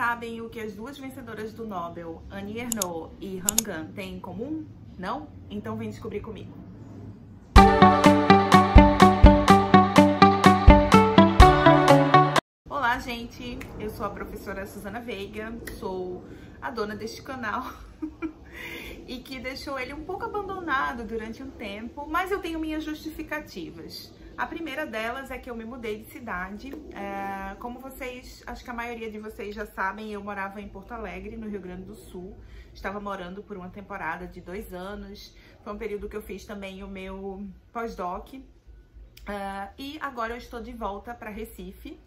sabem o que as duas vencedoras do Nobel, Annie Ernaux e Han Gan, têm em comum? Não? Então vem descobrir comigo. Olá, gente! Eu sou a professora Susana Veiga, sou a dona deste canal e que deixou ele um pouco abandonado durante um tempo, mas eu tenho minhas justificativas. A primeira delas é que eu me mudei de cidade. Como vocês, acho que a maioria de vocês já sabem, eu morava em Porto Alegre, no Rio Grande do Sul. Estava morando por uma temporada de 2 anos. Foi um período que eu fiz também o meu pós-doc. E agora eu estou de volta para Recife,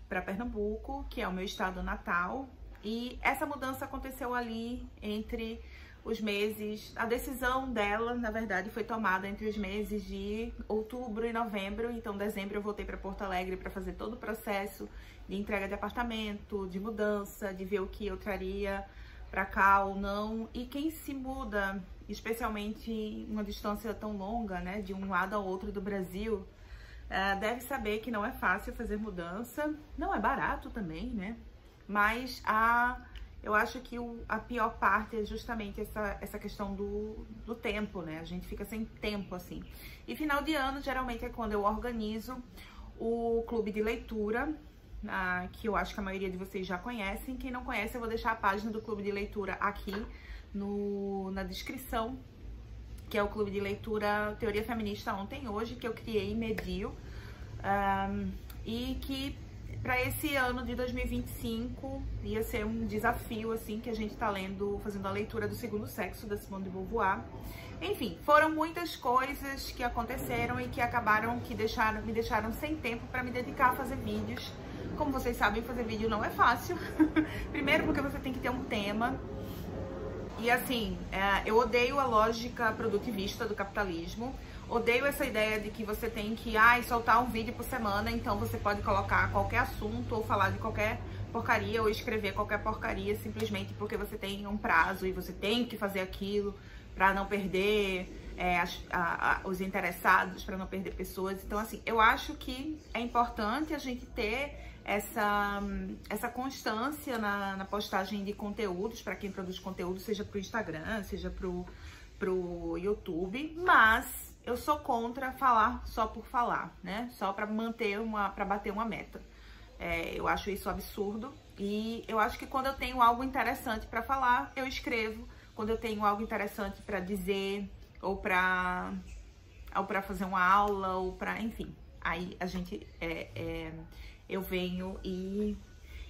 para Pernambuco, que é o meu estado natal. E essa mudança aconteceu ali entre os meses, a decisão dela, na verdade, foi tomada entre os meses de outubro e novembro. Então, dezembro eu voltei para Porto Alegre para fazer todo o processo de entrega de apartamento, de mudança, de ver o que eu traria para cá ou não. E quem se muda, especialmente em uma distância tão longa, né, de um lado ao outro do Brasil, deve saber que não é fácil fazer mudança, não é barato também, né? Mas eu acho que a pior parte é justamente essa questão do tempo, né? A gente fica sem tempo, assim. E final de ano, geralmente, é quando eu organizo o clube de leitura, que eu acho que a maioria de vocês já conhecem. Quem não conhece, eu vou deixar a página do clube de leitura aqui na descrição, que é o clube de leitura Teoria Feminista Ontem e Hoje, que eu criei e medio, e que para esse ano de 2025 ia ser um desafio, assim, que a gente tá fazendo a leitura do Segundo Sexo, da Simone de Beauvoir. Enfim, foram muitas coisas que aconteceram e que me deixaram sem tempo para me dedicar a fazer vídeos. Como vocês sabem, fazer vídeo não é fácil. Primeiro porque você tem que ter um tema. E assim, eu odeio a lógica produtivista do capitalismo. Odeio essa ideia de que você tem que soltar um vídeo por semana, então você pode colocar qualquer assunto ou falar de qualquer porcaria ou escrever qualquer porcaria simplesmente porque você tem um prazo e você tem que fazer aquilo para não perder os interessados, para não perder pessoas. Então, assim, eu acho que é importante a gente ter essa constância na postagem de conteúdos para quem produz conteúdo, seja pro Instagram, seja pro YouTube, mas eu sou contra falar só por falar, né? Só para bater uma meta. Eu acho isso absurdo e eu acho que quando eu tenho algo interessante para falar, eu escrevo. Quando eu tenho algo interessante para dizer ou para fazer uma aula ou para, enfim, aí a gente eu venho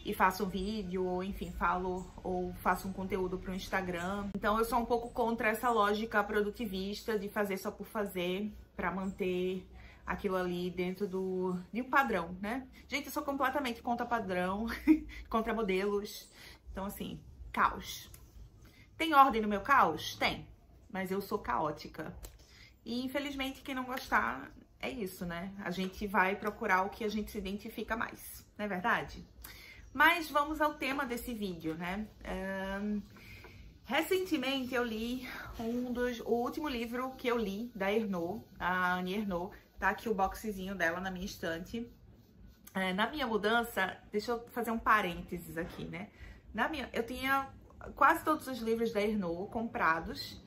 e faço um vídeo, ou enfim, falo ou faço um conteúdo para o Instagram. Então eu sou um pouco contra essa lógica produtivista de fazer só por fazer, para manter aquilo ali dentro de um padrão, né? Gente, eu sou completamente contra padrão, contra modelos. Então, assim, caos. Tem ordem no meu caos? Tem, mas eu sou caótica. E infelizmente quem não gostar é isso, né? A gente vai procurar o que a gente se identifica mais, não é verdade? Mas vamos ao tema desse vídeo, né? Recentemente eu li o último livro que eu li da Ernaux, a Annie Ernaux. Tá aqui o boxezinho dela na minha estante. Na minha mudança, deixa eu fazer um parênteses aqui, né? Eu tinha quase todos os livros da Ernaux comprados.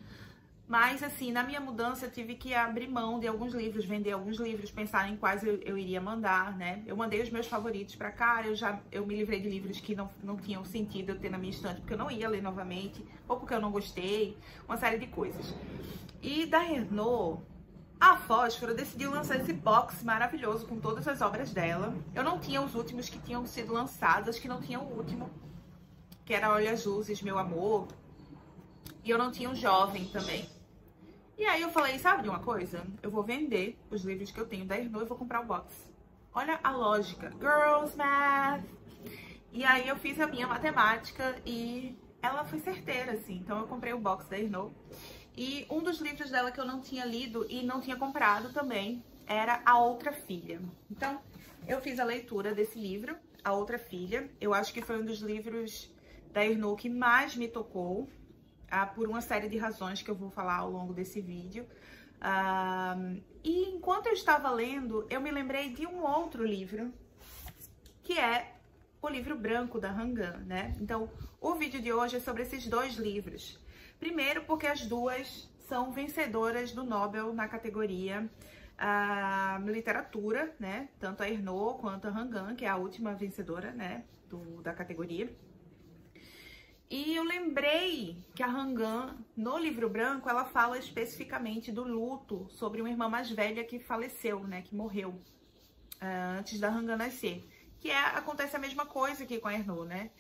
Mas, assim, na minha mudança eu tive que abrir mão de alguns livros, vender alguns livros, pensar em quais eu iria mandar, né? Eu mandei os meus favoritos pra cá, eu me livrei de livros que não tinham sentido eu ter na minha estante, porque eu não ia ler novamente, ou porque eu não gostei, uma série de coisas. E da Ernaux, a Fósforo decidiu lançar esse box maravilhoso com todas as obras dela. Eu não tinha os últimos que tinham sido lançados, acho que não tinha o último, que era Olha as Luzes, Meu Amor, e eu não tinha o Jovem também. E aí eu falei, sabe de uma coisa? Eu vou vender os livros que eu tenho da Ernaux e vou comprar o box. Olha a lógica. Girls Math! E aí eu fiz a minha matemática e ela foi certeira, assim. Então eu comprei o box da Ernaux. E um dos livros dela que eu não tinha lido e não tinha comprado também era A Outra Filha. Então eu fiz a leitura desse livro, A Outra Filha. Eu acho que foi um dos livros da Ernaux que mais me tocou. Por uma série de razões que eu vou falar ao longo desse vídeo. E enquanto eu estava lendo, eu me lembrei de um outro livro, que é o livro branco da Hangan, né? Então, o vídeo de hoje é sobre esses dois livros. Primeiro, porque as duas são vencedoras do Nobel na categoria literatura, né? Tanto a Ernaux quanto a Hangan, que é a última vencedora, né? Da categoria. E eu lembrei que a Hangan, no livro branco, ela fala especificamente do luto sobre uma irmã mais velha que faleceu, né? Que morreu antes da Hangan nascer. Acontece a mesma coisa aqui com a Ernaux, né?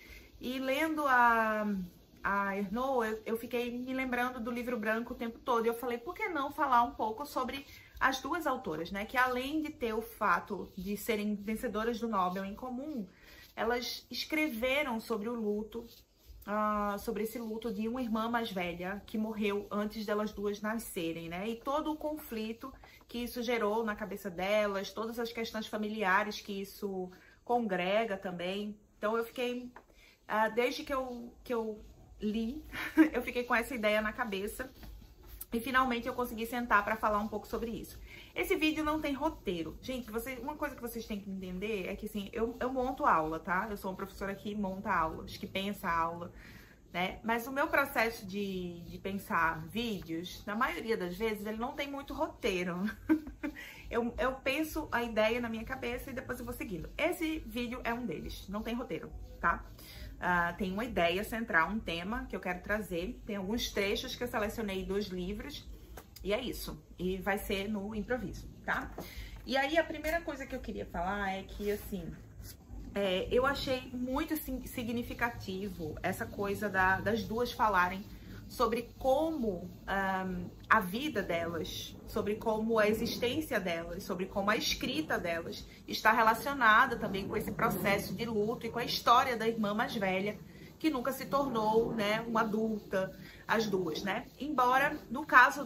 E lendo a Ernaux, eu fiquei me lembrando do livro branco o tempo todo. E eu falei, por que não falar um pouco sobre as duas autoras, né? Que além de ter o fato de serem vencedoras do Nobel em comum, elas escreveram sobre o luto, sobre esse luto de uma irmã mais velha que morreu antes delas duas nascerem, né? E todo o conflito que isso gerou na cabeça delas, todas as questões familiares que isso congrega também. Então eu fiquei, desde que eu li, eu fiquei com essa ideia na cabeça e finalmente eu consegui sentar para falar um pouco sobre isso. Esse vídeo não tem roteiro. Gente, uma coisa que vocês têm que entender é que assim, eu monto aula, tá? Eu sou uma professora que monta aulas, que pensa aula, né? Mas o meu processo de pensar vídeos, na maioria das vezes, ele não tem muito roteiro. Eu penso a ideia na minha cabeça e depois eu vou seguindo. Esse vídeo é um deles, não tem roteiro, tá? Tem uma ideia central, um tema que eu quero trazer. Tem alguns trechos que eu selecionei dos livros. E é isso. E vai ser no improviso, tá? E aí, a primeira coisa que eu queria falar é que, assim, eu achei muito significativo essa coisa das duas falarem sobre como a vida delas, sobre como a existência delas, sobre como a escrita delas está relacionada também com esse processo de luto e com a história da irmã mais velha, que nunca se tornou, né, uma adulta, as duas, né? Embora no caso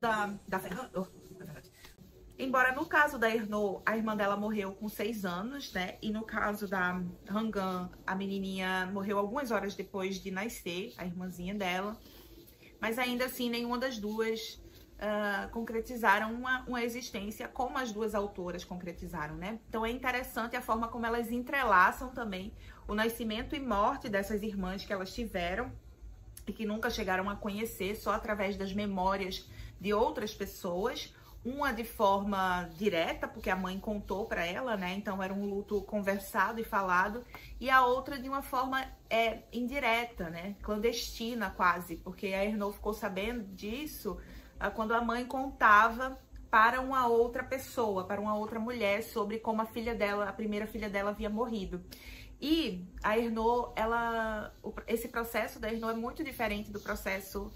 Embora no caso da Ernaux, a irmã dela morreu com 6 anos, né? E no caso da Hangan, a menininha morreu algumas horas depois de nascer, a irmãzinha dela. Mas ainda assim, nenhuma das duas concretizaram uma existência como as duas autoras concretizaram, né? Então é interessante a forma como elas entrelaçam também o nascimento e morte dessas irmãs que elas tiveram e que nunca chegaram a conhecer, só através das memórias de outras pessoas. Uma de forma direta, porque a mãe contou para ela, né? Então era um luto conversado e falado. E a outra de uma forma indireta, né? Clandestina quase, porque a Ernaux ficou sabendo disso quando a mãe contava para uma outra pessoa, para uma outra mulher, sobre como a filha dela, a primeira filha dela, havia morrido. E a Ernaux, esse processo da Ernaux é muito diferente do processo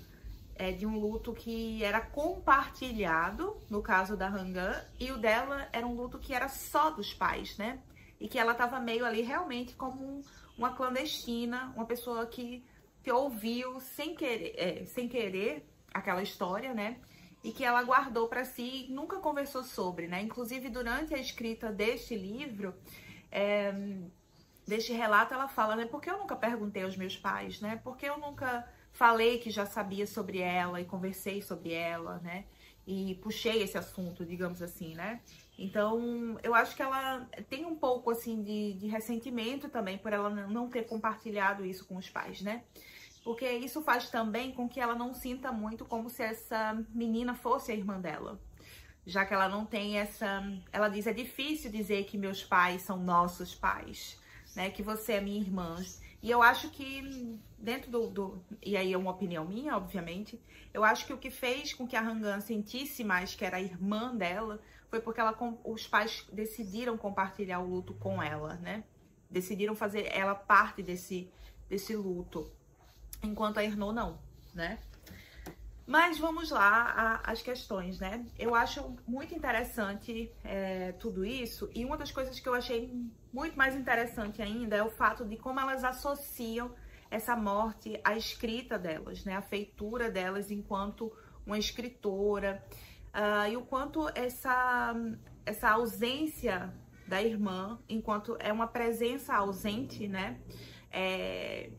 de um luto que era compartilhado, no caso da Hangan, e o dela era um luto que era só dos pais, né? E que ela estava meio ali realmente como uma clandestina, uma pessoa que ouviu sem querer aquela história, né? E que ela guardou para si e nunca conversou sobre, né? Inclusive, durante a escrita deste livro, deste relato, ela fala, né? Por que eu nunca perguntei aos meus pais, né? Por que eu nunca falei que já sabia sobre ela e conversei sobre ela, né? E puxei esse assunto, digamos assim, né? Então, eu acho que ela tem um pouco, assim, de ressentimento também por ela não ter compartilhado isso com os pais, né? Porque isso faz também com que ela não sinta muito como se essa menina fosse a irmã dela. Já que ela não tem essa... Ela diz, é difícil dizer que meus pais são nossos pais, né? Que você é minha irmã. E eu acho que dentro e aí é uma opinião minha, obviamente, eu acho que o que fez com que a Hangan sentisse mais que era a irmã dela foi porque os pais decidiram compartilhar o luto com ela, né? Decidiram fazer ela parte desse luto, enquanto a Ernaux não, né? Mas vamos lá às questões, né? Eu acho muito interessante tudo isso, e uma das coisas que eu achei muito mais interessante ainda é o fato de como elas associam essa morte à escrita delas, né? A feitura delas enquanto uma escritora, e o quanto essa ausência da irmã, enquanto é uma presença ausente, né?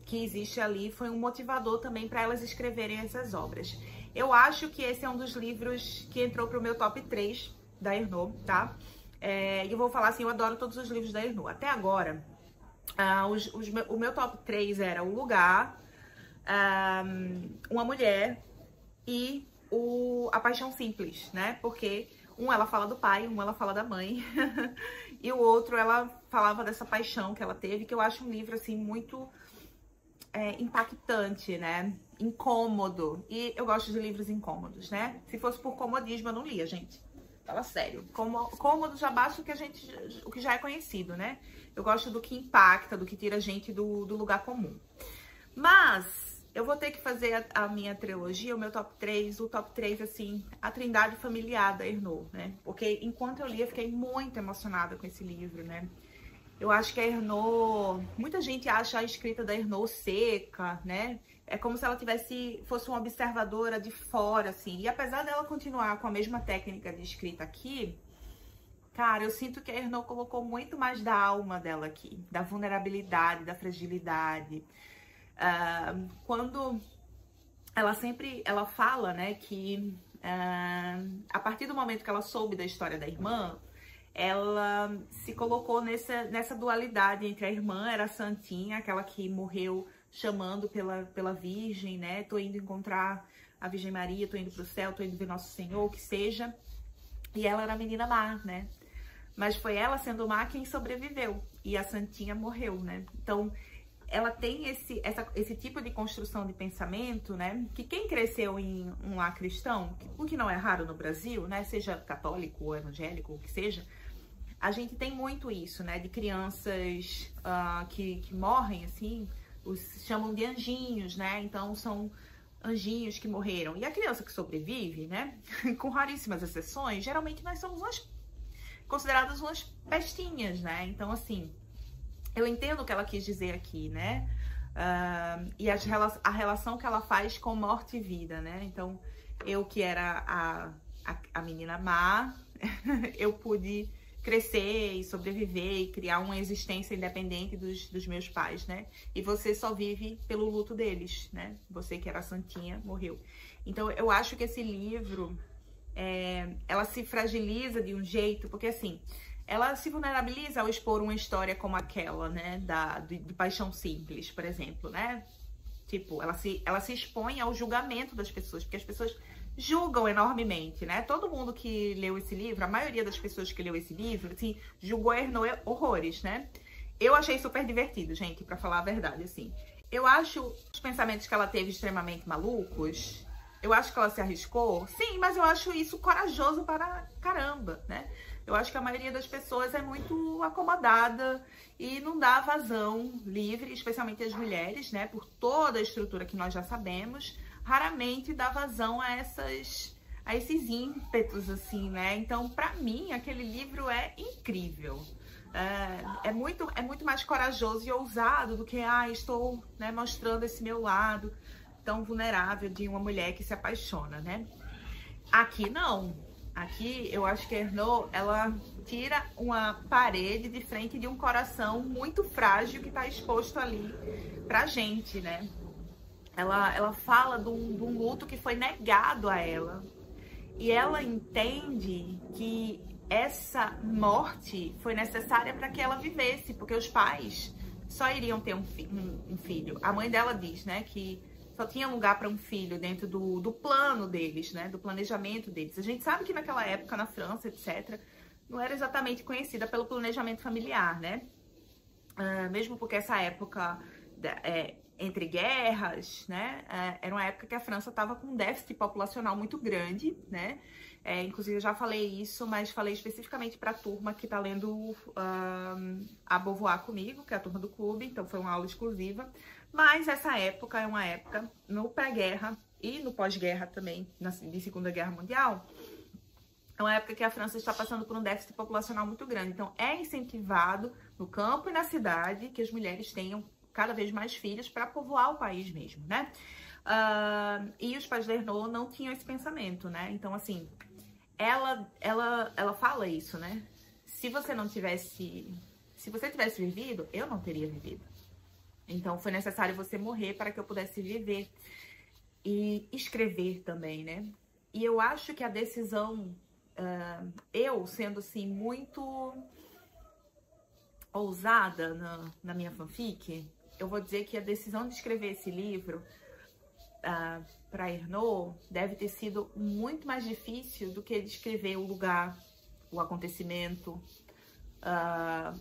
Que existe ali, foi um motivador também para elas escreverem essas obras. Eu acho que esse é um dos livros que entrou para o meu top 3 da Ernaux, tá? E eu vou falar assim, eu adoro todos os livros da Ernaux. Até agora, O meu top 3 era O Lugar, Uma Mulher e A Paixão Simples, né? Porque ela fala do pai, ela fala da mãe. E o outro, ela falava dessa paixão que ela teve, que eu acho um livro, assim, muito impactante, né? Incômodo. E eu gosto de livros incômodos, né? Se fosse por comodismo, eu não lia, gente. Fala sério. Cômodo já basta o que já é conhecido, né? Eu gosto do que impacta, do que tira a gente do lugar comum. Mas eu vou ter que fazer a minha trilogia, o meu top 3, o top 3, assim, a trindade familiar da Ernaux, né? Porque enquanto eu lia, eu fiquei muito emocionada com esse livro, né? Eu acho que a Ernaux, muita gente acha a escrita da Ernaux seca, né? É como se ela fosse uma observadora de fora, assim. E apesar dela continuar com a mesma técnica de escrita aqui, cara, eu sinto que a Ernaux colocou muito mais da alma dela aqui, da vulnerabilidade, da fragilidade. Quando ela fala, né, que a partir do momento que ela soube da história da irmã, ela se colocou nessa dualidade entre a irmã, era a santinha, aquela que morreu chamando pela Virgem, né? Tô indo encontrar a Virgem Maria, tô indo pro céu, tô indo ver Nosso Senhor, o que seja. E ela era a menina má, né? Mas foi ela, sendo má, quem sobreviveu. E a santinha morreu, né? Então, ela tem esse tipo de construção de pensamento, né? Que quem cresceu em um lar cristão, o que não é raro no Brasil, né? Seja católico ou evangélico, o que seja, a gente tem muito isso, né? De crianças que morrem, assim, chamam de anjinhos, né? Então, são anjinhos que morreram. E a criança que sobrevive, né? Com raríssimas exceções, geralmente nós somos consideradas umas pestinhas, né? Então, assim, eu entendo o que ela quis dizer aqui, né? E a relação que ela faz com morte e vida, né? Então, eu que era a menina má, eu pude crescer e sobreviver e criar uma existência independente dos meus pais, né? E você só vive pelo luto deles, né? Você que era a santinha, morreu. Então, eu acho que esse livro, ela se fragiliza de um jeito, porque assim, ela se vulnerabiliza ao expor uma história como aquela, né? De Paixão Simples, por exemplo, né? Tipo, ela se expõe ao julgamento das pessoas, porque as pessoas julgam enormemente, né? Todo mundo que leu esse livro, a maioria das pessoas que leu esse livro, assim, julgou a Ernaux horrores, né? Eu achei super divertido, gente, pra falar a verdade, assim. Eu acho os pensamentos que ela teve extremamente malucos. Eu acho que ela se arriscou, sim, mas eu acho isso corajoso para caramba, né? Eu acho que a maioria das pessoas é muito acomodada e não dá vazão livre, especialmente as mulheres, né? Por toda a estrutura que nós já sabemos, raramente dá vazão a esses ímpetos, assim, né? Então, pra mim, aquele livro é incrível. É muito mais corajoso e ousado do que, estou, né, mostrando esse meu lado tão vulnerável de uma mulher que se apaixona, né? Aqui não. Aqui eu acho que a Ernaux, ela tira uma parede de frente de um coração muito frágil que tá exposto ali pra gente, né? Ela fala de um luto que foi negado a ela. E ela entende que essa morte foi necessária para que ela vivesse, porque os pais só iriam ter um filho. A mãe dela diz, né, que só tinha lugar para um filho dentro do plano deles, né, do planejamento deles. A gente sabe que naquela época, na França, etc., não era exatamente conhecida pelo planejamento familiar, né? Mesmo porque essa época entre guerras, né, era uma época que a França estava com um déficit populacional muito grande, né? Inclusive eu já falei isso, mas falei especificamente para a turma que está lendo a Beauvoir comigo, que é a turma do clube, então foi uma aula exclusiva. Mas essa época é uma época no pré-guerra e no pós-guerra também, de Segunda Guerra Mundial, é uma época que a França está passando por um déficit populacional muito grande. Então é incentivado no campo e na cidade que as mulheres tenham cada vez mais filhos para povoar o país mesmo, né? E os pais da Ernaux não tinham esse pensamento, né? Então, assim, ela fala isso, né? Se você tivesse vivido, eu não teria vivido. Então, foi necessário você morrer para que eu pudesse viver e escrever também, né? E eu acho que a decisão, eu sendo assim muito ousada na minha fanfic, eu vou dizer que a decisão de escrever esse livro para Ernaux deve ter sido muito mais difícil do que descrever o lugar, o acontecimento,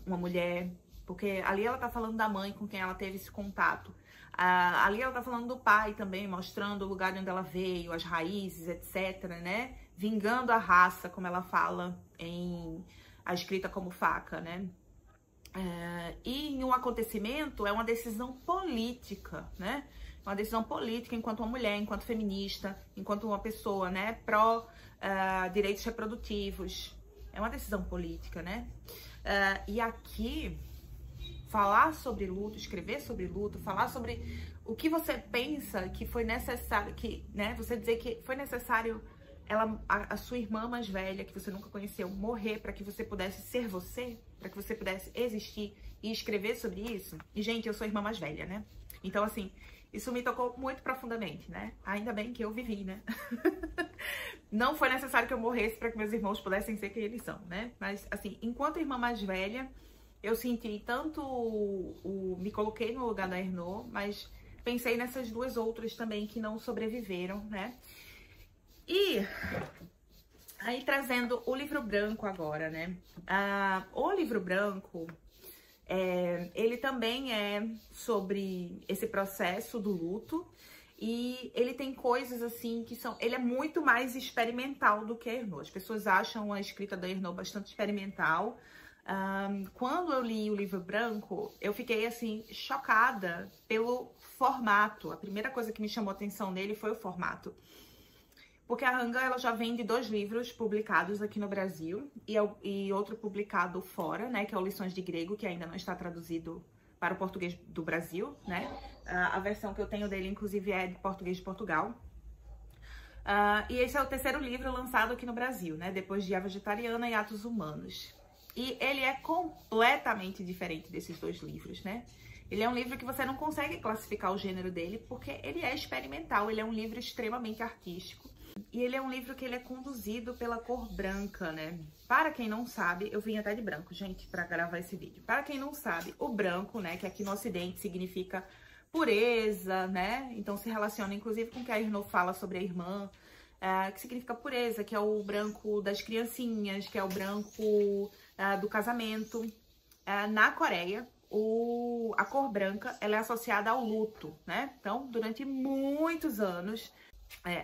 uma mulher, porque ali ela tá falando da mãe com quem ela teve esse contato. Ali ela tá falando do pai também, mostrando o lugar de onde ela veio, as raízes, etc, né? Vingando a raça, como ela fala em A Escrita como Faca, né? E em um acontecimento é uma decisão política, né? Uma decisão política enquanto uma mulher, enquanto feminista, enquanto uma pessoa, né? Pró direitos reprodutivos. É uma decisão política, né? E aqui, falar sobre luto, escrever sobre luto, falar sobre o que você pensa que foi necessário, né? Você dizer que foi necessário a sua irmã mais velha, que você nunca conheceu, morrer para que você pudesse ser você, para que você pudesse existir e escrever sobre isso. E, gente, eu sou a irmã mais velha, né? Então, assim, isso me tocou muito profundamente, né? Ainda bem que eu vivi, né? Não foi necessário que eu morresse para que meus irmãos pudessem ser quem eles são, né? Mas, assim, enquanto irmã mais velha, eu senti tanto me coloquei no lugar da Ernaux, mas pensei nessas duas outras também que não sobreviveram, né? E aí trazendo o livro branco agora, né? O livro branco, ele também é sobre esse processo do luto e ele tem coisas assim que são... Ele é muito mais experimental do que a Ernaux. As pessoas acham a escrita da Ernaux bastante experimental. Quando eu li o livro branco, eu fiquei assim chocada pelo formato. A primeira coisa que me chamou a atenção nele foi o formato. Porque a Han Gan, ela já vem de 2 livros publicados aqui no Brasil e outro publicado fora, né, que é o Lições de Grego, que ainda não está traduzido para o português do Brasil, né? A versão que eu tenho dele, inclusive, é de português de Portugal. E esse é o 3º livro lançado aqui no Brasil, né? Depois de A Vegetariana e Atos Humanos. E ele é completamente diferente desses 2 livros, né? Ele é um livro que você não consegue classificar o gênero dele, porque ele é experimental, ele é um livro extremamente artístico. E ele é um livro que ele é conduzido pela cor branca, né? Para quem não sabe, eu vim até de branco, gente, para gravar esse vídeo. Para quem não sabe, o branco, né, que aqui no Ocidente significa pureza, né? Então se relaciona inclusive com o que a Ernaux fala sobre a irmã, que significa pureza, que é o branco das criancinhas, que é o branco do casamento. Na Coreia, a cor branca, ela é associada ao luto, né? Então, durante muitos anos,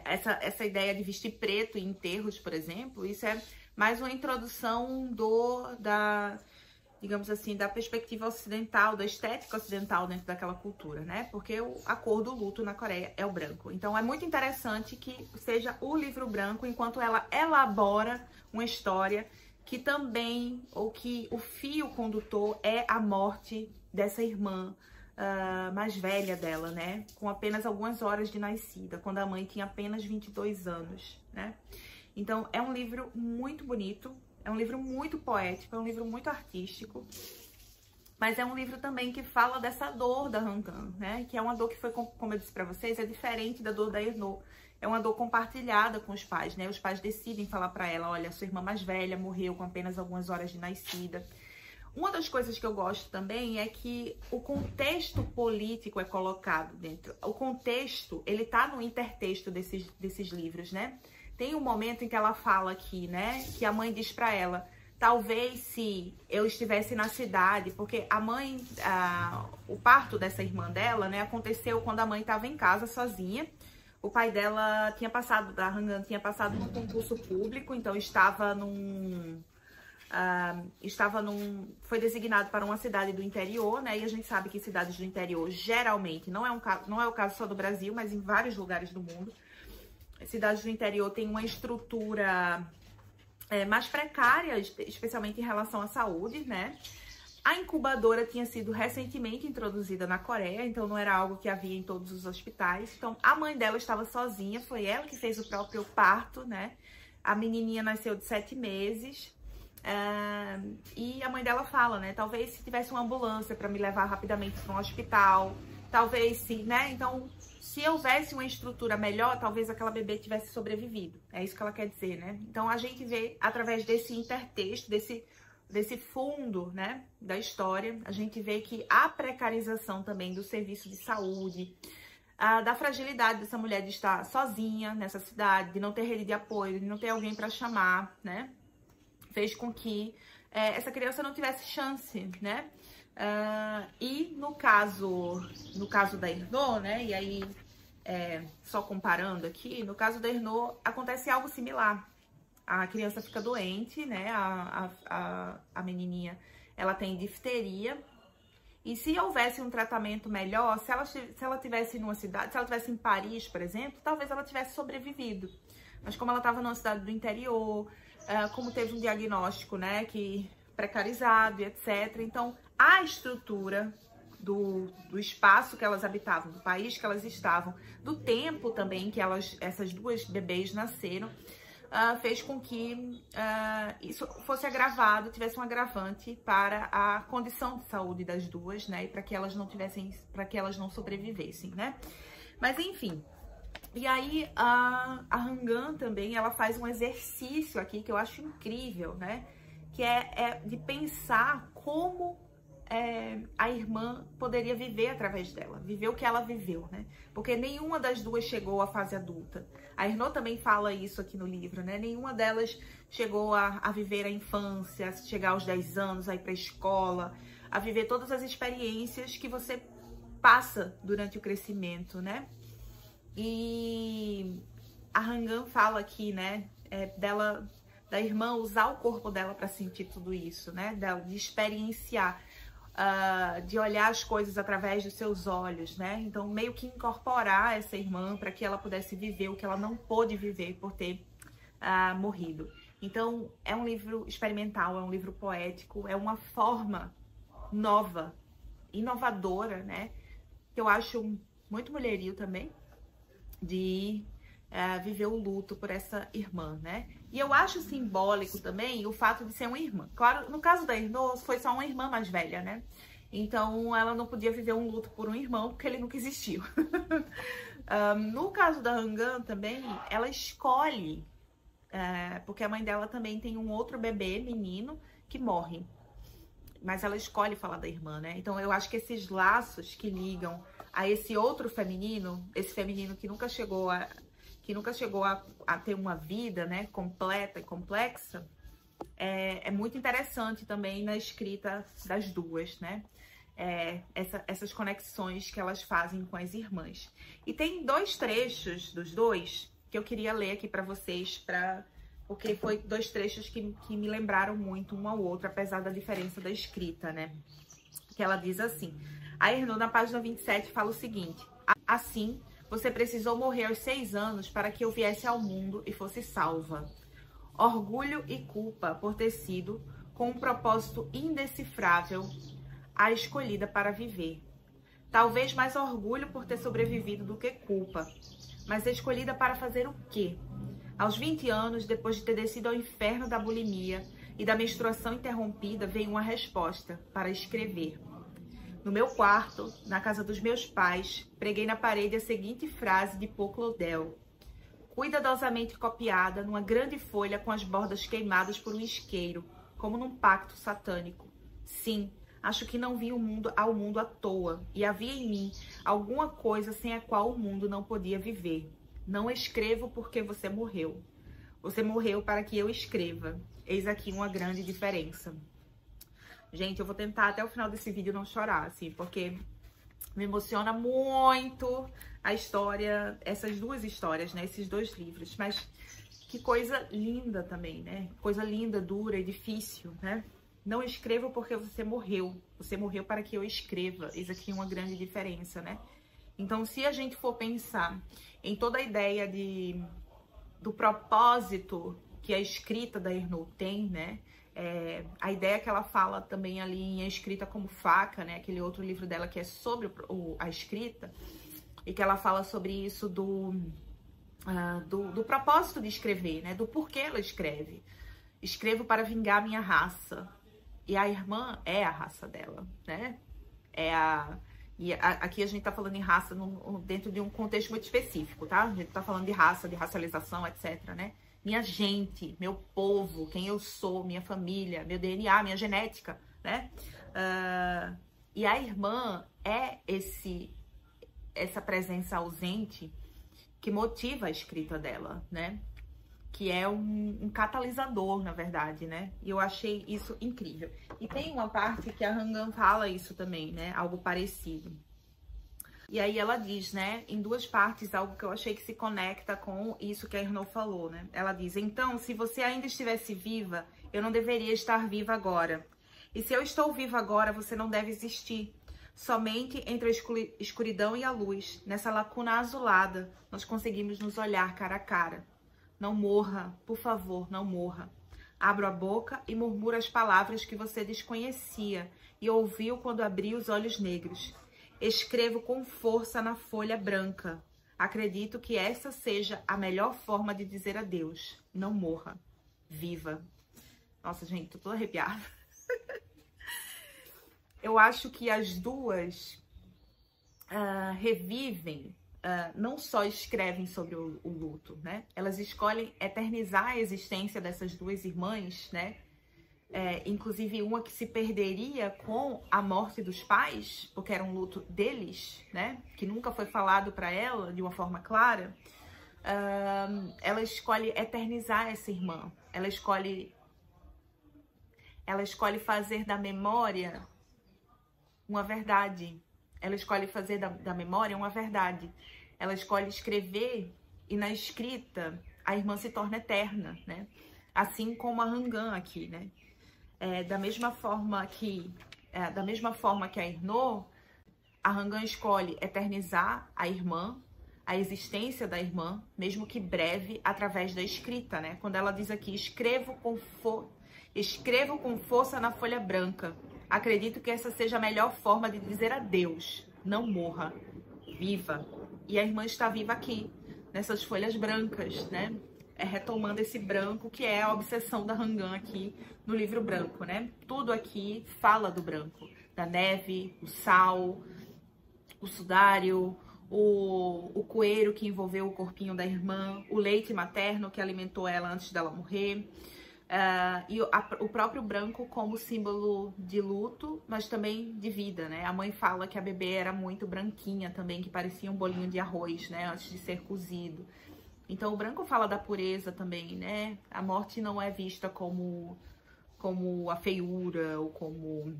essa ideia de vestir preto em enterros, por exemplo, isso é mais uma introdução digamos assim, da perspectiva ocidental, da estética ocidental dentro daquela cultura, né? Porque a cor do luto na Coreia é o branco. Então é muito interessante que seja o livro branco, enquanto ela elabora uma história que também, ou que o fio condutor é a morte dessa irmã mais velha dela, né? Com apenas algumas horas de nascida, quando a mãe tinha apenas 22 anos, né? Então, é um livro muito bonito, é um livro muito poético, é um livro muito artístico, mas é um livro também que fala dessa dor da Han Gan, né? Que é uma dor que foi, como eu disse pra vocês, é diferente da dor da Ernaux. É uma dor compartilhada com os pais, né? Os pais decidem falar pra ela, olha, sua irmã mais velha morreu com apenas algumas horas de nascida. Uma das coisas que eu gosto também é que o contexto político é colocado dentro. O contexto, ele tá no intertexto desses livros, né? Tem um momento em que ela fala aqui, né? Que a mãe diz pra ela, talvez se eu estivesse na cidade, porque a mãe, o parto dessa irmã dela, né? Aconteceu quando a mãe estava em casa sozinha. O pai dela tinha passado, da Han Gan tinha passado num concurso público, então foi designado para uma cidade do interior, né? E a gente sabe que cidades do interior geralmente não é o caso só do Brasil, mas em vários lugares do mundo. Cidades do interior têm uma estrutura mais precária, especialmente em relação à saúde, né? A incubadora tinha sido recentemente introduzida na Coreia, então não era algo que havia em todos os hospitais. Então a mãe dela estava sozinha, foi ela que fez o próprio parto, né? A menininha nasceu de 7 meses. E a mãe dela fala, né? Talvez se tivesse uma ambulância para me levar rapidamente para um hospital, talvez sim, né? Então, se houvesse uma estrutura melhor, talvez aquela bebê tivesse sobrevivido. É isso que ela quer dizer, né? Então, a gente vê através desse intertexto, desse desse fundo, né, da história, a gente vê que a precarização também do serviço de saúde, da fragilidade dessa mulher de estar sozinha nessa cidade, de não ter rede de apoio, de não ter alguém para chamar, né, fez com que essa criança não tivesse chance, né? E no caso da Ernaux, né? E aí, só comparando aqui, no caso da Ernaux, acontece algo similar. A criança fica doente, né? A menininha, ela tem difteria. E se houvesse um tratamento melhor, se ela tivesse numa cidade, se ela tivesse em Paris, por exemplo, talvez ela tivesse sobrevivido. Mas como ela estava numa cidade do interior, como teve um diagnóstico, né, que precarizado e etc. Então, a estrutura do espaço que elas habitavam, do país que elas estavam, do tempo também que essas duas bebês nasceram, fez com que isso fosse agravado, tivesse um agravante para a condição de saúde das duas, né, e para que elas não sobrevivessem, né? Mas enfim. E aí, a Rangan também, ela faz um exercício aqui que eu acho incrível, né? Que é de pensar como a irmã poderia viver através dela, viver o que ela viveu, né? Porque nenhuma das duas chegou à fase adulta. A Ernaux também fala isso aqui no livro, né? Nenhuma delas chegou a viver a infância, a chegar aos 10 anos, a ir para a escola, a viver todas as experiências que você passa durante o crescimento, né? E a Rangan fala aqui, né, da irmã usar o corpo dela para sentir tudo isso, né, de experienciar, de olhar as coisas através dos seus olhos, né, então meio que incorporar essa irmã para que ela pudesse viver o que ela não pôde viver por ter morrido. Então é um livro experimental, é um livro poético, é uma forma nova, inovadora, né, que eu acho muito mulherio também, de viver o luto por essa irmã, né? E eu acho simbólico também o fato de ser uma irmã. Claro, no caso da Ernaux, foi só uma irmã mais velha, né? Então, ela não podia viver um luto por um irmão, porque ele nunca existiu. No caso da Rangan também, ela escolhe, porque a mãe dela também tem um outro bebê, menino, que morre. Mas ela escolhe falar da irmã, né? Então, eu acho que esses laços que ligam a esse outro feminino, esse feminino que nunca chegou a ter uma vida, né, completa e complexa, é muito interessante também na escrita das duas, né? Essas conexões que elas fazem com as irmãs. E tem dois trechos dos dois que eu queria ler aqui para vocês, porque foi dois trechos que me lembraram muito um ao outro, apesar da diferença da escrita, né? Que ela diz assim: a Ernaux, na página 27, fala o seguinte: assim, você precisou morrer aos 6 anos para que eu viesse ao mundo e fosse salva. Orgulho e culpa por ter sido, com um propósito indecifrável, a escolhida para viver. Talvez mais orgulho por ter sobrevivido do que culpa. Mas escolhida para fazer o quê? Aos 20 anos, depois de ter descido ao inferno da bulimia e da menstruação interrompida, veio uma resposta: para escrever. No meu quarto, na casa dos meus pais, preguei na parede a seguinte frase de Paul Claudel, cuidadosamente copiada numa grande folha com as bordas queimadas por um isqueiro, como num pacto satânico. Sim, acho que não vim ao mundo à toa, e havia em mim alguma coisa sem a qual o mundo não podia viver. Não escrevo porque você morreu. Você morreu para que eu escreva. Eis aqui uma grande diferença. Gente, eu vou tentar até o final desse vídeo não chorar, assim, porque me emociona muito a história, essas duas histórias, né? Esses dois livros. Mas que coisa linda também, né? Coisa linda, dura e difícil, né? Não escrevo porque você morreu. Você morreu para que eu escreva. Eis aqui uma grande diferença, né? Então, se a gente for pensar em toda a ideia do propósito que a escrita da Ernaux tem, né? A ideia que ela fala também ali em A Escrita como Faca, né? Aquele outro livro dela que é sobre a escrita, e que ela fala sobre isso do propósito de escrever, né? Do porquê ela escreve. Escrevo para vingar minha raça. E a irmã é a raça dela, né? Aqui a gente tá falando em raça dentro de um contexto muito específico, tá? A gente tá falando de raça, de racialização, etc, né? minha gente, meu povo, quem eu sou, minha família, meu DNA, minha genética, né? E a irmã é essa presença ausente que motiva a escrita dela, né? Que é um catalisador, na verdade, né? E eu achei isso incrível. E tem uma parte que a Han fala isso também, né? Algo parecido. E aí ela diz, né, em duas partes, algo que eu achei que se conecta com isso que a Irnô falou, né? Ela diz, então, se você ainda estivesse viva, eu não deveria estar viva agora. E se eu estou viva agora, você não deve existir. Somente entre a escuridão e a luz, nessa lacuna azulada, nós conseguimos nos olhar cara a cara. Não morra, por favor, não morra. Abra a boca e murmura as palavras que você desconhecia e ouviu quando abriu os olhos negros. Escrevo com força na folha branca. Acredito que essa seja a melhor forma de dizer adeus. Não morra. Viva. Nossa, gente, tô toda arrepiada. Eu acho que as duas revivem, não só escrevem sobre o luto, né? Elas escolhem eternizar a existência dessas duas irmãs, né? Inclusive uma que se perderia com a morte dos pais, porque era um luto deles, né? Que nunca foi falado para ela de uma forma clara. Ela escolhe eternizar essa irmã. Ela escolhe fazer da memória uma verdade. Ela escolhe fazer da memória uma verdade. Ela escolhe escrever e na escrita a irmã se torna eterna, né? Assim como a Han aqui, né? Da mesma forma que a Irnô, a Han escolhe eternizar a irmã, a existência da irmã, mesmo que breve, através da escrita, né? Quando ela diz aqui, escrevo com força na folha branca. Acredito que essa seja a melhor forma de dizer adeus. Não morra. Viva. E a irmã está viva aqui, nessas folhas brancas, né? Retomando esse branco, que é a obsessão da Han aqui no livro branco, né? Tudo aqui fala do branco. Da neve, o sal, o sudário, o coeiro que envolveu o corpinho da irmã, o leite materno que alimentou ela antes dela morrer. E o próprio branco como símbolo de luto, mas também de vida, né? A mãe fala que a bebê era muito branquinha também, que parecia um bolinho de arroz, né? Antes de ser cozido. Então o branco fala da pureza também, né? A morte não é vista como a feiura ou como,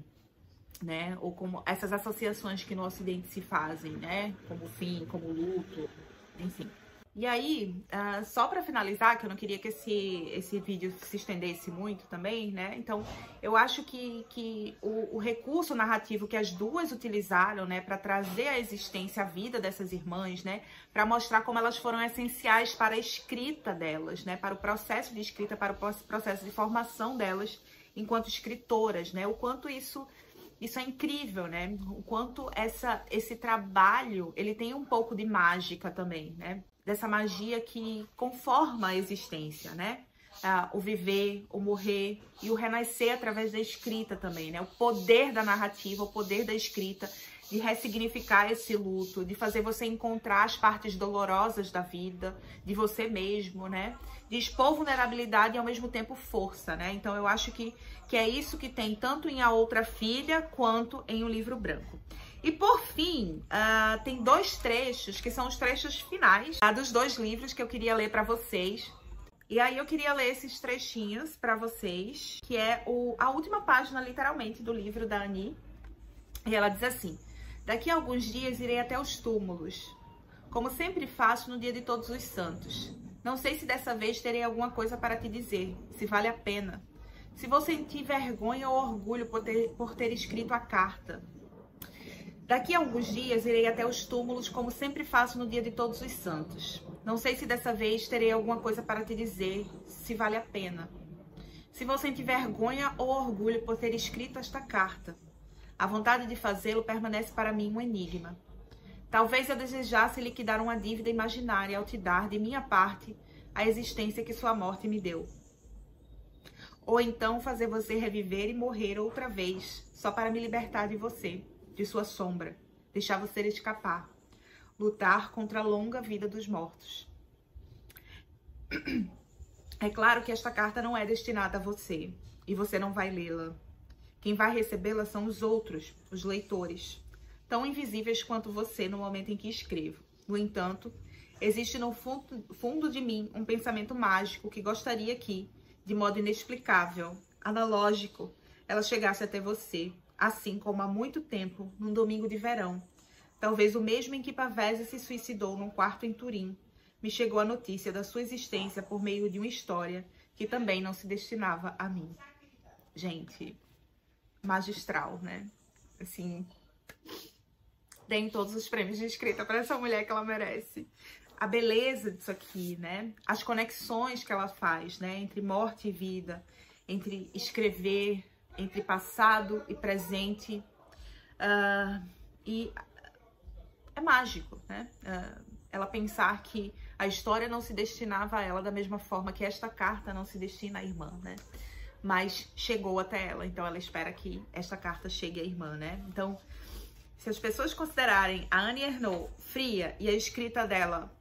né? Ou como essas associações que no Ocidente se fazem, né? Como fim, como luto, enfim. E aí, só para finalizar, que eu não queria que esse vídeo se estendesse muito também, né? Então, eu acho que o recurso narrativo que as duas utilizaram, né, para trazer à existência a vida dessas irmãs, né, para mostrar como elas foram essenciais para a escrita delas, né, para o processo de escrita, para o processo de formação delas enquanto escritoras, né? O quanto isso é incrível, né? O quanto esse trabalho, ele tem um pouco de mágica também, né? Dessa magia que conforma a existência, né? O viver, o morrer e o renascer através da escrita também, né? O poder da narrativa, o poder da escrita, de ressignificar esse luto, de fazer você encontrar as partes dolorosas da vida, de você mesmo, né? De expor vulnerabilidade e ao mesmo tempo força, né? Então eu acho que é isso que tem tanto em A Outra Filha quanto em O Livro Branco. E por fim, tem dois trechos, que são os trechos finais dos dois livros que eu queria ler para vocês. E aí eu queria ler esses trechinhos para vocês, que é a última página, literalmente, do livro da Annie. E ela diz assim: daqui a alguns dias irei até os túmulos, como sempre faço no dia de Todos os Santos. Não sei se dessa vez terei alguma coisa para te dizer, se vale a pena. Se vou sentir vergonha ou orgulho por ter escrito a carta. Daqui a alguns dias irei até os túmulos, como sempre faço no dia de Todos os Santos. Não sei se dessa vez terei alguma coisa para te dizer, se vale a pena. Se vou sentir vergonha ou orgulho por ter escrito esta carta. A vontade de fazê-lo permanece para mim um enigma. Talvez eu desejasse liquidar uma dívida imaginária ao te dar, de minha parte, a existência que sua morte me deu. Ou então fazer você reviver e morrer outra vez, só para me libertar de você, de sua sombra, deixar você escapar, lutar contra a longa vida dos mortos. É claro que esta carta não é destinada a você e você não vai lê-la. Quem vai recebê-la são os outros, os leitores, tão invisíveis quanto você no momento em que escrevo. No entanto, existe no fundo de mim um pensamento mágico que gostaria que, de modo inexplicável, analógico, ela chegasse até você, assim como há muito tempo, num domingo de verão. Talvez o mesmo em que Pavese se suicidou num quarto em Turim, me chegou a notícia da sua existência por meio de uma história que também não se destinava a mim. Gente, magistral, né? Assim, tem todos os prêmios de escrita para essa mulher que ela merece. A beleza disso aqui, né? As conexões que ela faz, né? Entre morte e vida, entre escrever, entre passado e presente. E é mágico, né? Ela pensar que a história não se destinava a ela da mesma forma que esta carta não se destina à irmã, né? Mas chegou até ela, então ela espera que esta carta chegue à irmã, né? Então, se as pessoas considerarem a Annie Ernaux fria e a escrita dela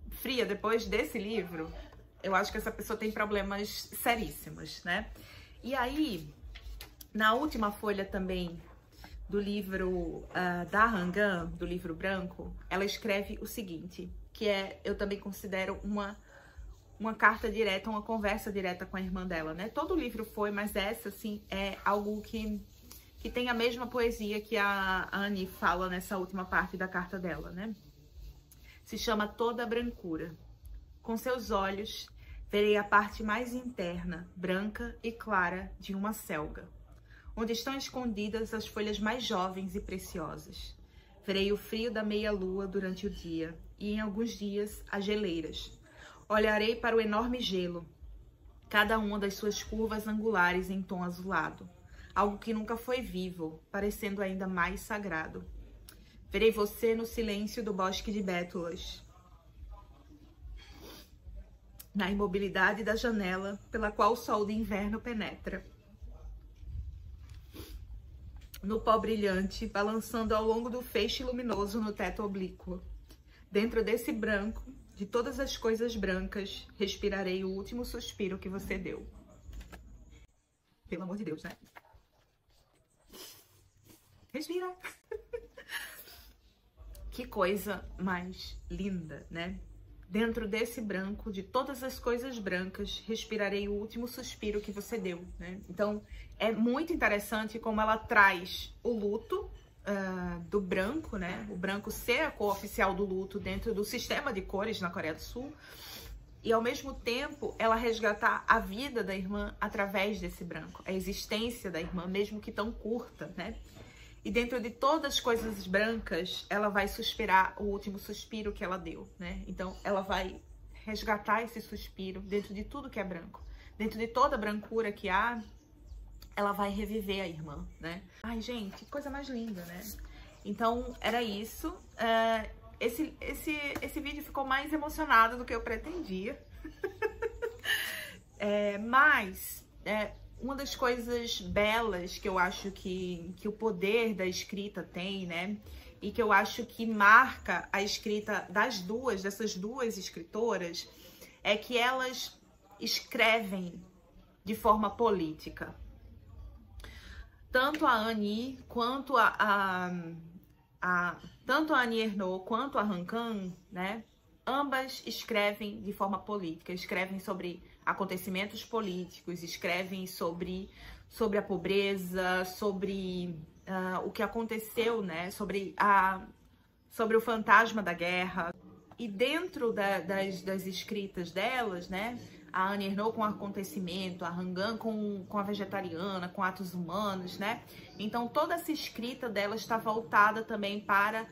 fria depois desse livro, eu acho que essa pessoa tem problemas seríssimos, né? E aí, na última folha também do livro da Rangan, do livro branco, ela escreve o seguinte, que eu também considero uma carta direta, uma conversa direta com a irmã dela, né? Todo o livro foi, mas essa, assim, é algo que tem a mesma poesia que a Annie fala nessa última parte da carta dela, né? Se chama Toda a Brancura. Com seus olhos, verei a parte mais interna, branca e clara de uma selga, onde estão escondidas as folhas mais jovens e preciosas. Verei o frio da meia-lua durante o dia, e em alguns dias as geleiras. Olharei para o enorme gelo, cada uma das suas curvas angulares em tom azulado, algo que nunca foi vivo, parecendo ainda mais sagrado. Verei você no silêncio do bosque de bétulas, na imobilidade da janela pela qual o sol de inverno penetra, no pó brilhante, balançando ao longo do feixe luminoso no teto oblíquo. Dentro desse branco, de todas as coisas brancas, respirarei o último suspiro que você deu. Pelo amor de Deus, né? Respira! Que coisa mais linda, né? Dentro desse branco, de todas as coisas brancas, respirarei o último suspiro que você deu, né? Então, é muito interessante como ela traz o luto do branco, né? O branco ser a cor oficial do luto dentro do sistema de cores na Coreia do Sul. E, ao mesmo tempo, ela resgatar a vida da irmã através desse branco. A existência da irmã, mesmo que tão curta, né? E dentro de todas as coisas brancas, ela vai suspirar o último suspiro que ela deu, né? Então, ela vai resgatar esse suspiro dentro de tudo que é branco. Dentro de toda a brancura que há, ela vai reviver a irmã, né? Ai, gente, que coisa mais linda, né? Então, era isso. Esse vídeo ficou mais emocionado do que eu pretendia. Uma das coisas belas que eu acho que o poder da escrita tem, né? E que eu acho que marca a escrita dessas duas escritoras, é que elas escrevem de forma política. Tanto a Annie quanto tanto a Annie Ernaux quanto a Rangan, né? Ambas escrevem de forma política, escrevem sobre acontecimentos políticos, escrevem sobre a pobreza, sobre o que aconteceu, né? Sobre o fantasma da guerra. E dentro das escritas delas, né? A Annie Ernaux com o acontecimento, a Rangan com a vegetariana, com atos humanos, né? Então toda essa escrita delas está voltada também para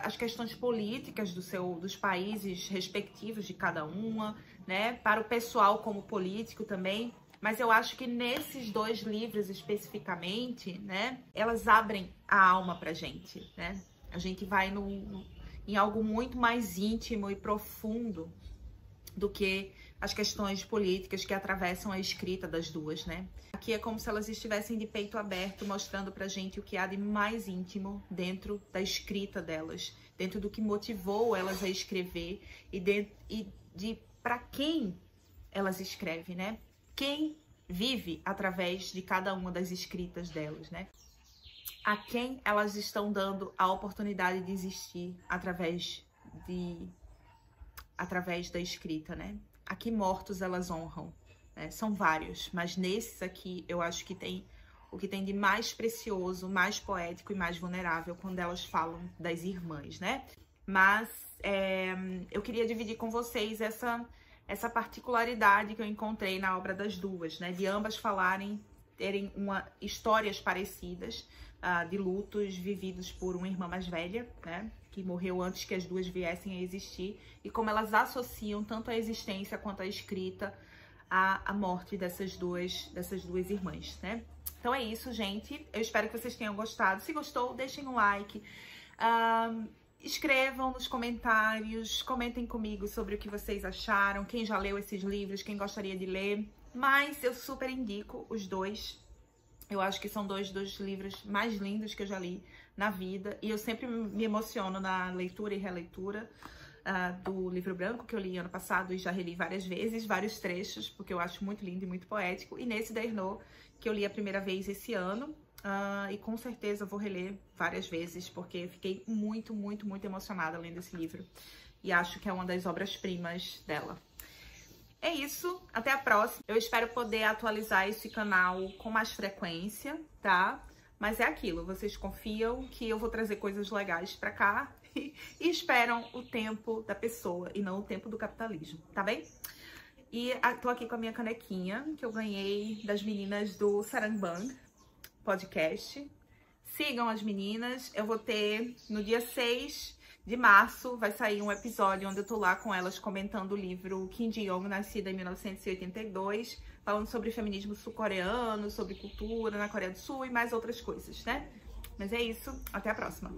as questões políticas dos países respectivos de cada uma, né? Para o pessoal como político também. Mas eu acho que nesses dois livros especificamente, né? Elas abrem a alma pra gente, né? A gente vai em algo muito mais íntimo e profundo do que as questões políticas que atravessam a escrita das duas, né? Aqui é como se elas estivessem de peito aberto, mostrando pra gente o que há de mais íntimo dentro da escrita delas, dentro do que motivou elas a escrever e de para quem elas escrevem, né? Quem vive através de cada uma das escritas delas, né? A quem elas estão dando a oportunidade de existir através da escrita, né? A que mortos elas honram, né? São vários, mas nesses aqui eu acho que tem o que tem de mais precioso, mais poético e mais vulnerável quando elas falam das irmãs, né? Mas eu queria dividir com vocês essa particularidade que eu encontrei na obra das duas, né? De ambas terem histórias parecidas, de lutos vividos por uma irmã mais velha, né? Que morreu antes que as duas viessem a existir, e como elas associam tanto a existência quanto a escrita à morte dessas duas irmãs, né? Então é isso, gente. Eu espero que vocês tenham gostado. Se gostou, deixem um like. Escrevam nos comentários, comentem comigo sobre o que vocês acharam, quem já leu esses livros, quem gostaria de ler. Mas eu super indico os dois. Eu acho que são dois dos livros mais lindos que eu já li na vida. E eu sempre me emociono na leitura e releitura do Livro Branco, que eu li ano passado e já reli várias vezes, vários trechos, porque eu acho muito lindo e muito poético. E nesse da Ernaux, que eu li a primeira vez esse ano. E com certeza vou reler várias vezes, porque eu fiquei muito, muito, muito emocionada lendo esse livro. E acho que é uma das obras-primas dela. É isso, até a próxima. Eu espero poder atualizar esse canal com mais frequência, tá? Mas é aquilo, vocês confiam que eu vou trazer coisas legais pra cá e esperam o tempo da pessoa e não o tempo do capitalismo, tá bem? E tô aqui com a minha canequinha, que eu ganhei das meninas do Sarangbang Podcast. Sigam as meninas. Eu vou ter no dia 6 de março, vai sair um episódio onde eu tô lá com elas comentando o livro Kim Ji-young, nascida em 1982, falando sobre feminismo sul-coreano, sobre cultura na Coreia do Sul e mais outras coisas, né? Mas é isso, até a próxima.